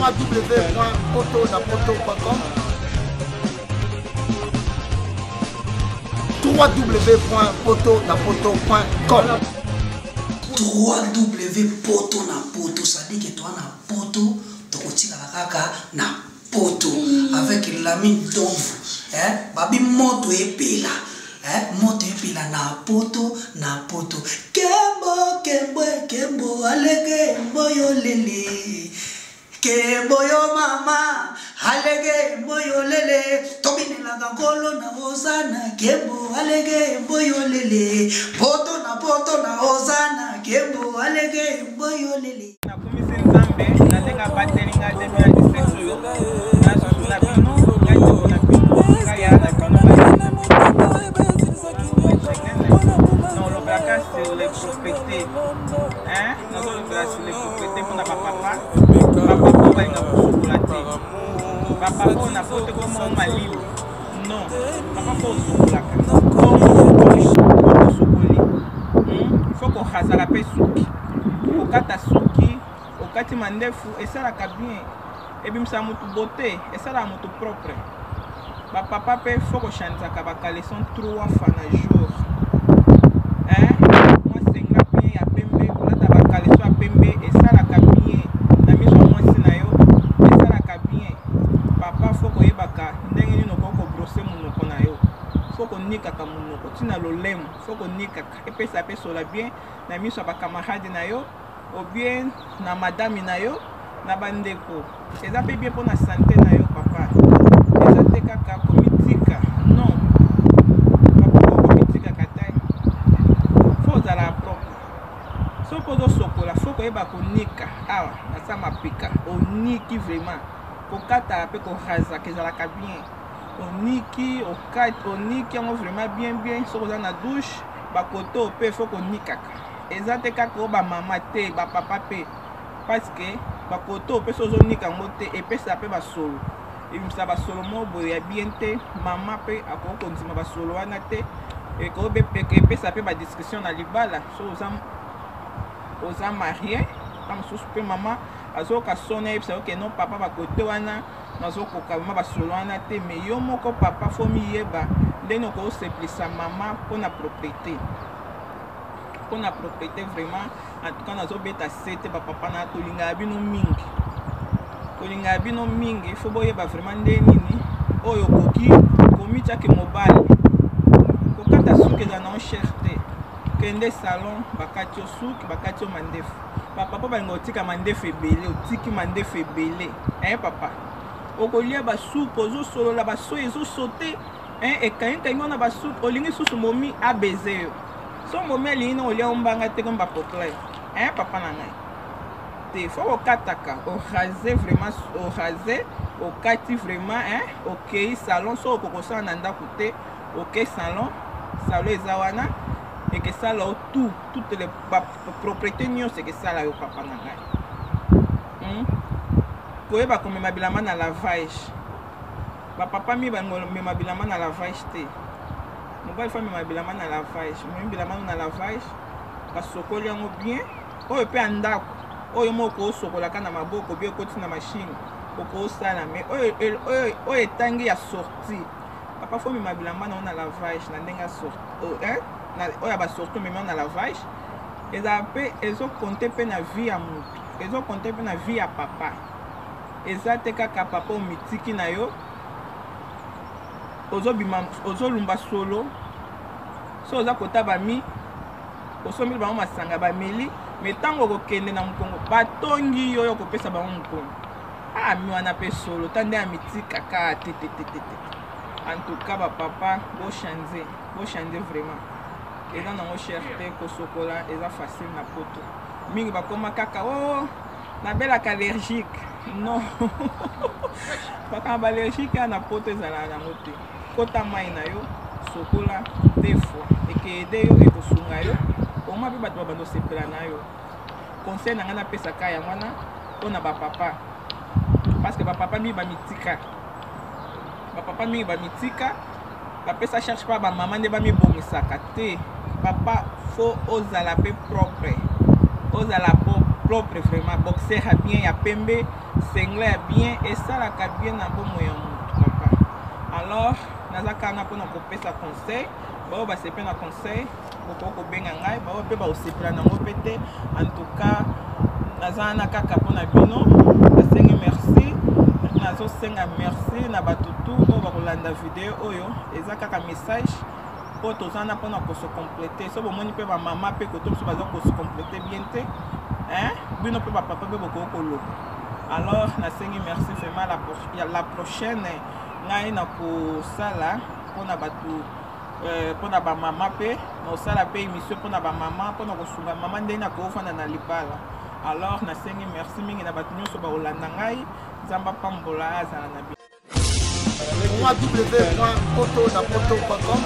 www.potonapoto.com www.potonapoto.com www.potonapoto, ça dit que toi na poto tokotika kaka na poto avec l'ami d'ombre babi moto epela moto epela na poto kembo alege moyo lele kembo yo mama alege moyo lele tobinela ngolo na ozana kembo alege moyo lele poto na ozana kembo alege moyo lele na kumisi nzambe na tenga batelinga 2017 yo na suna bino ngati na bino kaya na bino non le placard sur les prospectés non le placard sur les prospectés pour na papa va inga kusukulate papa na pote como malilo non papa ko sukulaka ko sukuli faut ko khazala pe suki ko kata suki ko kati mandefu esalaka bien ebimisa mutu beauté esala mutu propre papa pe faut ko chanzaka ba caleçon 3 fois na jour moi senga bien ya pembe ko lata ba caleçon ya pembe esalaka bien na miso mwasi na yo esalaka bien papa faut ko yebaka ndenge nini ko brosser munoko na yo faut ko nikaka munoko tina lolemo faut ko nikaka epesa pe sola bien na miso ya ba camarade na yo ou bien na madame na yo na bandeko eza pe bien pour na santé na yo papa eza te kaka komitika non papa komitika katai faut ozala propre soki ozosokola faut koyeba konika awa nasa mapika oniki vraiment kokata pe korazaka ezalaka bien oniki yango vraiment bien soki oza na douche bakoto pe faut konikaka eza te kaka o bamama te bapapa pe parce que bakoto pe so ozonika yango te epesa pe basolo ebimisa basolo mo boye ya bien te mama pe akoki kondima basolo wana te epesa pe badiscussion na libala so oza marie ka mosusu pe mama azoyoka soni ayebisa yoke non papa bakote wana nazokoka ma basolo wana te mais yo moko papa fo miyeba ndenge okoseplisa mama mpona propriété vraiment en tout cas nazobeta sete bapapa na tolingaka bino mingi fo boyeba vraiment nde nini oyo koki komitiaki mobali kokata suki eza na cher te kende salon bakati yo suki bakati yo mandefu bapapa balinga otika mandefu ebele otiki mandefu ebele papa okolia basupu ozosolola basoyi ezosote ekangi wana basupu olingi susu momi abeze yo so momi alingi na olia ombanga te komba poclair papa na ngai te fo okataka orase vraiment orase okati vraiment okei salon so okokosala na ndako te okei salon eza wana ekesala o toutes les propriétés nyonso ekesala yo papa na ngai koyeba komema bilamba na lavage bapapa mi bamema bilamba na lavage te mobali fa mema bilamba na lavage memi bilamba na lavage basokoli yango bien oyo mpe ya ndako oyo moko osokolaka na maboko bien ekoti na mashine okosala me oyo etangi ya sorti papa fo mema bilamba nango na lavage na ndenge ya sorti oyo ya basorti omema na lavage ezala mpe ezokonte mpe na vie ya motu ezokonte mpe na vie ya papa eza te kaka papa omitiki na yo ozolumba solo so oza kota bami osombeli bango masanga bameli me ntango okokende na mokongo batongi yo okopesa bango mokongo mi wana mpe solo ta nde ya mitika kaka tetetetete en tout cas bapapa bochange vraiment eza nango cher te kosokola eza facile na poto mingi bakoma kaka nabelaka allergique non bakama baallergique ya na poto ezalaka nango te kota mai na yo sokola deux fois ekede yo ekosunga yo oma mpe bato babanda osepela na yo conseil na ngai napesaka yango wana mpona bapapa parce que bapapa mingi bamitika bapesa charge mpa bamama nde bamibongisaka te papa fo ozala mpe propre ozala propre vraiment boxer ya bien ya pembe sengle ya bien esalaka bien na bomo ya motu papa. Alors naza kana mpona kopesa conseil bao basepe na conseil boko kobenga ngai bao mpe baosepela nango mpe te. En tout cas naza wana kaka mpona bino nasengi merci, nazosenga merci na batutu oyo bakolanda video oyo eza kaka message po tozana mpona kose complete so bomoni mpe bamama mpe koto mosu baza kose complete bien te bino mpe bapapa mpe bokokoloba. Alors nasengi merci vraiment la prochaine ngai na kosala mpona batu mpona bamama mpe naosala mpe émission mpona bamama mpona kosunga mama ndenge nakofanda na libala. Alors nasengi merci mingi na bato nyonso baolanda ngai nzambe apambola azala na bino. www.poto.com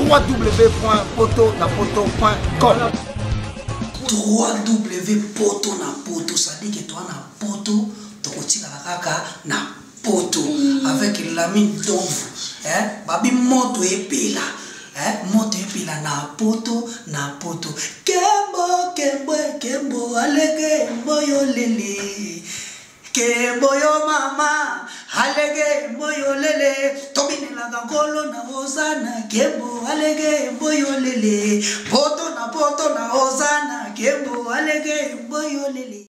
www.poto.com www.poto na poto, c'est-à-dire que toi na poto tokotikala kaka na poto avec l'ami d'ombre babi moto epela moto epela na poto kembo kembo kembo alege moyo lele kembo yo mama alege moyo lele tobinela ngolo na ozana kembo alege moyo lele poto na ozana kembo alege moyo lele.